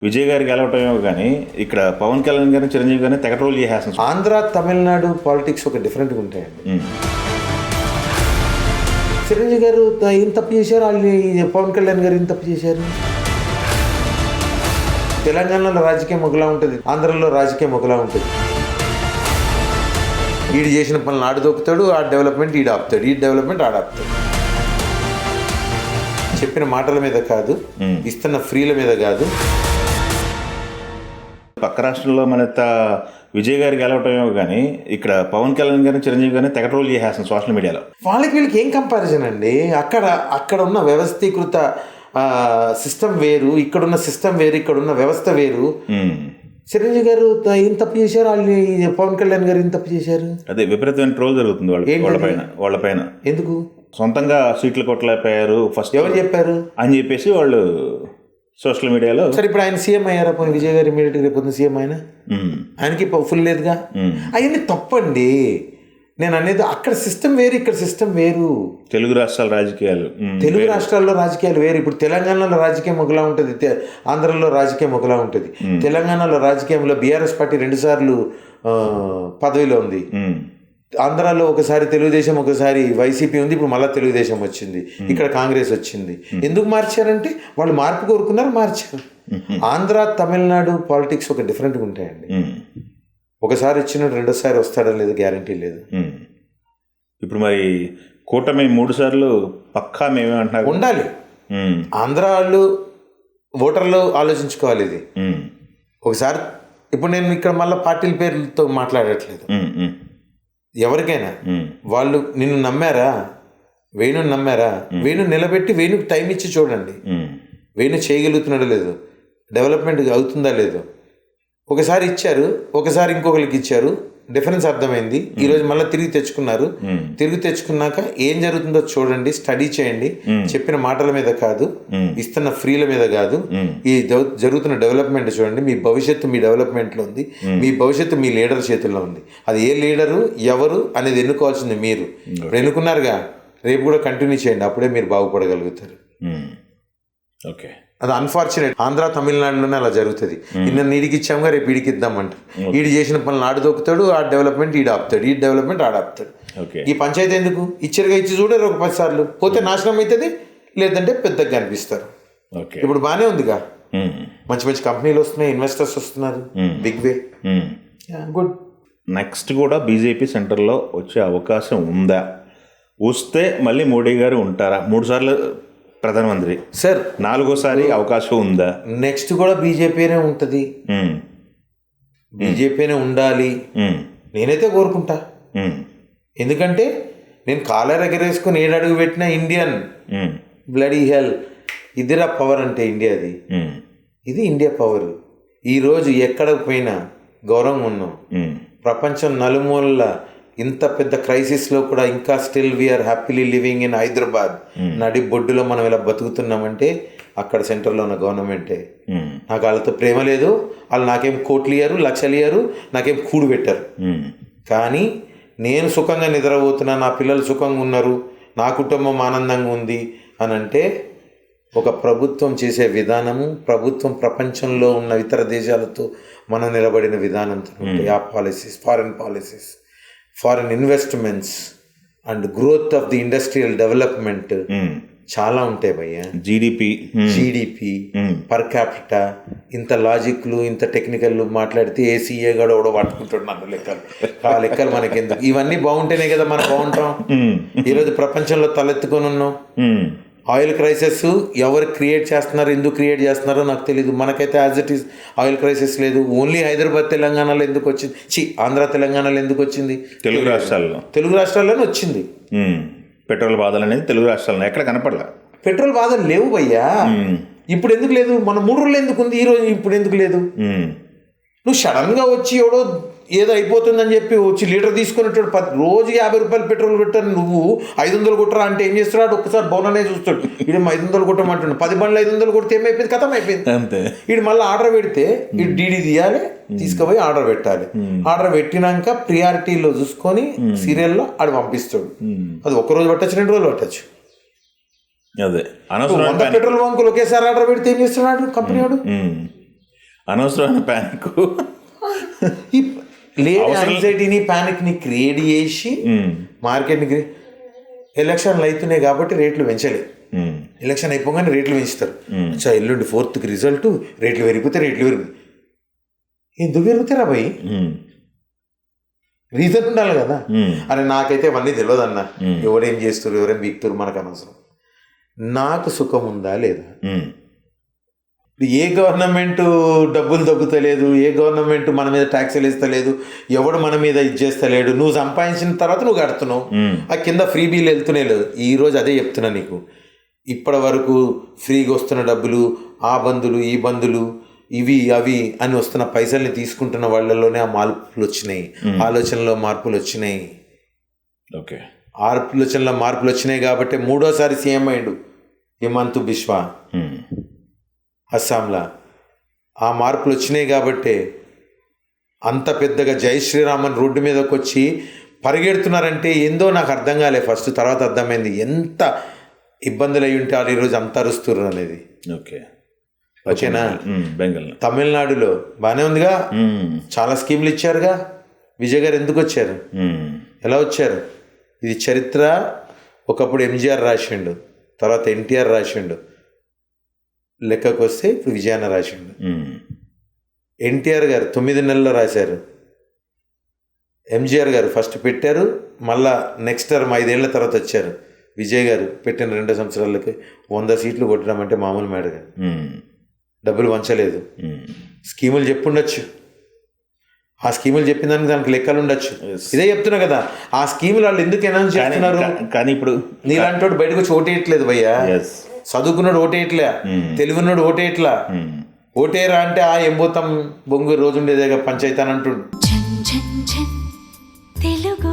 విజయ్ గారికి గెలవటమేమో కానీ ఇక్కడ పవన్ కళ్యాణ్ గారిని చిరంజీవి గారిని తెగ ట్రోల్ చేసేస్తాం. ఆంధ్ర తమిళనాడు పాలిటిక్స్ ఒక డిఫరెంట్గా ఉంటాయండి. చిరంజీవి గారు ఏం తప్పు చేశారు, వాళ్ళు పవన్ కళ్యాణ్ గారు ఏం తప్పు చేశారు? తెలంగాణలో రాజకీయం ఒకలా ఉంటుంది, ఆంధ్రలో రాజకీయం ఒకలా ఉంటుంది. ఈడు చేసిన పనులు ఆడు దొక్కుతాడు, ఆ డెవలప్మెంట్ ఈడు ఆపుతాడు, ఈ డెవలప్మెంట్ ఆడాపుతాడు. చెప్పిన మాటల మీద కాదు, ఇస్తున్న ఫ్రీల మీద కాదు. పక్క రాష్ట్రంలో మన విజయ్ గారు గెలవటమేమో కానీ ఇక్కడ పవన్ కళ్యాణ్ గారిని చిరంజీవి గారిని తెగ ట్రోల్ చేసేస్తాం సోషల్ మీడియాలో. వాళ్ళకి వీళ్ళకి ఏం కంపారిజన్ అండి? అక్కడ ఉన్న వ్యవస్థీకృత సిస్టమ్ వేరు, ఇక్కడున్న సిస్టమ్ వేరు, ఇక్కడున్న వ్యవస్థ వేరు. చిరంజీవి గారు ఏం తప్పు చేశారు, వాళ్ళు పవన్ కళ్యాణ్ గారు ఏం తప్పు చేశారు? అదే విపరీతమైన ట్రోల్ జరుగుతుంది వాళ్ళ పైన. ఎందుకు? సొంతంగా సీట్లు కొట్టలేకపోయారు ఫస్ట్, ఎవరు చెప్పారు అని చెప్పేసి వాళ్ళు సోషల్ మీడియాలో. సరే, ఇప్పుడు ఆయన సీఎం అయ్యారా? పోయి విజయ్ గారు ఇమీడియట్గా రేపు సీఎం అయినా ఆయనకి ఫుల్ లేదుగా. అవన్నీ తప్పండి. నేను అనేది అక్కడ సిస్టమ్ వేరు, ఇక్కడ సిస్టమ్ వేరు. తెలుగు రాష్ట్రాల రాజకీయాలు, తెలుగు రాష్ట్రాల్లో రాజకీయాలు వేరు. ఇప్పుడు తెలంగాణలో రాజకీయం ఒకలా ఉంటుంది, ఆంధ్రలో రాజకీయం ఒకలా ఉంటుంది. తెలంగాణలో రాజకీయంలో బీఆర్ఎస్ పార్టీ 2 సార్లు పదవిలో ఉంది. ఆంధ్రాలో ఒకసారి తెలుగుదేశం, ఒకసారి వైసీపీ ఉంది, ఇప్పుడు మళ్ళీ తెలుగుదేశం వచ్చింది, ఇక్కడ కాంగ్రెస్ వచ్చింది. ఎందుకు మార్చారంటే వాళ్ళు మార్పు కోరుకున్నారు, మార్చారు. ఆంధ్ర తమిళనాడు పాలిటిక్స్ ఒక డిఫరెంట్గా ఉంటాయండి. ఒకసారి వచ్చినట్టు రెండోసారి వస్తాడని లేదు, గ్యారంటీ లేదు. ఇప్పుడు మరి కూటమి 3 సార్లు పక్కా మేమే అంటున్నారు, ఉండాలి. ఆంధ్ర వాళ్ళు ఓటర్లు ఆలోచించుకోవాలి ఇది. ఒకసారి ఇప్పుడు నేను ఇక్కడ మళ్ళీ పార్టీల పేర్లతో మాట్లాడట్లేదు. ఎవరికైనా వాళ్ళు నిన్ను నమ్మారా, వేణుని నమ్మారా, వేణు నిలబెట్టి వేణుకి టైం ఇచ్చి చూడండి. వేణు చేయగలుగుతున్నాడో లేదో, డెవలప్మెంట్ అవుతుందా లేదో. ఒకసారి ఇచ్చారు, ఒకసారి ఇంకొకరికి ఇచ్చారు, డిఫరెన్స్ అర్థమైంది. ఈరోజు మళ్ళీ తిరిగి తెచ్చుకున్నారు. తిరిగి తెచ్చుకున్నాక ఏం జరుగుతుందో చూడండి, స్టడీ చేయండి. చెప్పిన మాటల మీద కాదు, ఇస్తున్న ఫ్రీల మీద కాదు, ఈ జరుగుతున్న డెవలప్మెంట్ చూడండి. మీ భవిష్యత్తు మీ డెవలప్మెంట్లో ఉంది, మీ భవిష్యత్తు మీ లీడర్ చేతుల్లో ఉంది. అది ఏ లీడరు ఎవరు అనేది ఎన్నుకోవాల్సింది మీరు. ఎన్నుకున్నారుగా, రేపు కూడా కంటిన్యూ చేయండి, అప్పుడే మీరు బాగుపడగలుగుతారు. ఓకే, అది అన్ఫార్చునేట్. ఆంధ్ర తమిళనాడులోనే అలా జరుగుతుంది. నిన్న నీడికి ఇచ్చాముగా, రేపు ఈడికి ఇద్దామంట. ఈడు చేసిన పనులు ఆడు దొక్కుతాడు, ఆ డెవలప్మెంట్ ఈడు ఆపుతాడు, ఈ డెవలప్మెంట్ ఆడాపుతాడు. ఈ పంచాయతీ ఎందుకు ఇచ్చరుగా ఇచ్చి చూడరు ఒక 10 సార్లు, పోతే నాశనం అవుతుంది, లేదంటే పెద్దగా కనిపిస్తారు. ఇప్పుడు బాగానే ఉందిగా, మంచి మంచి కంపెనీలు వస్తున్నాయి, ఇన్వెస్టర్స్ వస్తున్నారు, బిగ్ వే, గుడ్. నెక్స్ట్ కూడా బీజేపీ సెంటర్లో వచ్చే అవకాశం ఉందా? వస్తే మళ్ళీ మోడీ గారు ఉంటారా? 3 సార్లు ప్రధానమంత్రి సార్, 4వసారి అవకాశం ఉందా? నెక్స్ట్ కూడా బీజేపీనే ఉంటుంది, బీజేపీనే ఉండాలి నేనైతే కోరుకుంటా. ఎందుకంటే నేను కాలర్ ఎగరేసుకొని 7 అడుగు పెట్టిన ఇండియన్ బ్లడీ హెల్. ఇదిరా పవర్ అంటే ఇండియాది, ఇది ఇండియా పవర్. ఈరోజు ఎక్కడ పోయినా గౌరవం ఉన్నాం. ప్రపంచం నలుమూలల ఇంత పెద్ద క్రైసిస్లో కూడా ఇంకా still we are happily living in Hyderabad. నడి బొడ్డులో మనం ఇలా బతుకుతున్నామంటే అక్కడ సెంటర్లో ఉన్న గవర్నమెంటే. నాకు వాళ్ళతో ప్రేమ లేదు, వాళ్ళు నాకేం కోట్లు ఇయ్యారు, లక్షలు ఇయ్యారు, నాకేం కూడు పెట్టారు. కానీ నేను సుఖంగా నిద్రపోతున్నా, నా పిల్లలు సుఖంగా ఉన్నారు, నా కుటుంబం ఆనందంగా ఉంది అని అంటే ఒక ప్రభుత్వం చేసే విధానము, ప్రభుత్వం ప్రపంచంలో ఉన్న ఇతర దేశాలతో మనం నిలబడిన విధానంతో ఉంటాయి. ఆ policies, foreign investments and growth of the industrial development చాలా ఉంటాయి భయ్య. జీడిపి పర్ క్యాపిటా, ఇంత లాజిక్లు, ఇంత టెక్నికల్ మాట్లాడితే ఏసీఏ కూడా కూడా పట్టుకుంటాడు నన్ను లెక్కలు. ఆ లెక్కలు మనకి ఎందుకు? ఇవన్నీ బాగుంటేనే కదా మనం బాగుంటాం. ఈరోజు ప్రపంచంలో తలెత్తుకొని ఉన్నాం. ఆయిల్ క్రైసిస్ ఎవరు క్రియేట్ చేస్తున్నారు, ఎందుకు క్రియేట్ చేస్తున్నారో నాకు తెలీదు. మనకైతే as it is oil crisis లేదు. ఓన్లీ హైదరాబాద్ తెలంగాణలో ఎందుకు వచ్చింది, ఆంధ్ర తెలంగాణలో ఎందుకు వచ్చింది? తెలుగు రాష్ట్రాల్లోనే వచ్చింది. పెట్రోల్ బాధలు అనేది తెలుగు రాష్ట్రాల్లో ఎక్కడ కనపడలే. పెట్రోల్ బాధలు లేవు భయ్యా. ఇప్పుడు ఎందుకు లేదు? మన 3 రోజులు ఎందుకు ఉంది, ఈరోజు ఇప్పుడు ఎందుకు లేదు? నువ్వు సడన్గా వచ్చి ఏదో అయిపోతుందని చెప్పి వచ్చి లీటర్ తీసుకునేటాడు, రోజు 50 రూపాయలు పెట్రోల్ కొట్టాను, నువ్వు 500 కొట్టరా అంటే ఏం చేస్తున్నాడు? ఒక్కసారి బౌననే చూస్తాడు. వీడు 500 కొట్టమంటాడు, 10 బండ్లు 500 కొడితే ఏమైపోయింది? కథం అయిపోయింది అంతే. వీడు మళ్ళీ ఆర్డర్ పెడితే వీడు డీడీ తీయాలి, తీసుకుపోయి ఆర్డర్ పెట్టాలి. ఆర్డర్ పెట్టినాక ప్రియారిటీలో చూసుకొని సీరియల్లో ఆడు పంపిస్తాడు. అది 1 రోజు పట్టచ్చు, 2 రోజులు పట్టచ్చు. అదే 100 పెట్రోల్ బంకులు ఒకేసారి ఆర్డర్ పెడితే ఏం చేస్తున్నాడు కంపెనీ వాడు? అనవసరమైన ప్యానిక్. ఈ లేని యాంగ్జైటీని ప్యానిక్ని క్రియేట్ చేసి మార్కెట్ని ఎలక్షన్లు అవుతున్నాయి కాబట్టి రేట్లు పెంచలేదు. ఎలక్షన్ అయిపోగానే రేట్లు పెంచుతారు. అచ్చా ఎల్లుండి 4th రిజల్ట్, రేట్లు పెరిగిపోతే ఎందుకు పెరుగుతారా భయ్? రీజన్ ఉండాలి కదా. అరే నాకైతే అవన్నీ తెలియదు అన్న, ఎవరేం చేస్తారు ఎవరేం బీక్తారు మనకు అనవసరం. నాకు సుఖం ఉందా లేదా? ఏ గవర్నమెంట్ డబ్బులు దబ్బుతలేదు, ఏ గవర్నమెంట్ మన మీద ట్యాక్స్లు వేస్తలేదు, ఎవడు మన మీద ఇది చేస్తలేడు. నువ్వు సంపాదించిన తర్వాత నువ్వు కడుతున్నావు, ఆ కింద ఫ్రీ బిల్ వెళ్తూనే లేదు. ఈరోజు అదే చెప్తున్నా నీకు, ఇప్పటి వరకు ఫ్రీగా వస్తున్న డబ్బులు, ఆ బంధులు ఈ బంధులు ఇవి అవి అని వస్తున్న పైసల్ని తీసుకుంటున్న వాళ్ళలోనే ఆ మార్పులు వచ్చినాయి, ఆలోచనలో మార్పులు వచ్చినాయి. ఓకే, ఆలోచనలో మార్పులు వచ్చినాయి కాబట్టి 3వ సీఎం అయ్యాడు హిమంత బిశ్వా అస్సాంలో. ఆ మార్పులు వచ్చినాయి కాబట్టి అంత పెద్దగా జై శ్రీరామన్ రోడ్డు మీదకి వచ్చి పరిగెడుతున్నారంటే ఏందో నాకు అర్థం కాలే ఫస్ట్. తర్వాత అర్థమైంది ఎంత ఇబ్బందులు అయి ఉంటే వాళ్ళు ఈరోజు అంత అరుస్తున్నారు అనేది. ఓకేనా? బెంగాల్ తమిళనాడులో బాగానే ఉందిగా, చాలా స్కీములు ఇచ్చారుగా. విజయ్ గారు ఎందుకు వచ్చారు, ఎలా వచ్చారు? ఇది చరిత్ర. ఒకప్పుడు ఎంజీఆర్ రాసిండు, తర్వాత ఎన్టీఆర్ రాసిండు, లెక్కకు వస్తే ఇప్పుడు విజయాన్న రాసిండు. ఎన్టీఆర్ గారు 9 నెలల్లో రాశారు, ఎంజీఆర్ గారు ఫస్ట్ పెట్టారు, మళ్ళా నెక్స్ట్ టర్మ్ 5 ఏళ్ల తర్వాత వచ్చారు. విజయ్ గారు పెట్టిన 2 సంవత్సరాలకి 100 సీట్లు కొట్టడం అంటే మామూలు మేడగా. డబ్బులు వంచలేదు. స్కీములు చెప్పుండొచ్చు, ఆ స్కీములు చెప్పిన దానికి లెక్కలు ఉండొచ్చు. ఇదే చెప్తున్నా కదా, ఆ స్కీములు వాళ్ళు ఎందుకు అనౌన్స్ చేస్తున్నారు? కానీ ఇప్పుడు నీలాంటి బయటకు ఓటేయట్లేదు భయ్యా. చదువుకున్నాడు ఓటేయట్లే, తెలివినాడు ఓటేయట్లా. ఓటేరా అంటే ఆ ఏం పోతాం బొంగు రోజు ఉండేదే పంచాయతీ అని అంటుండు. తెలుగు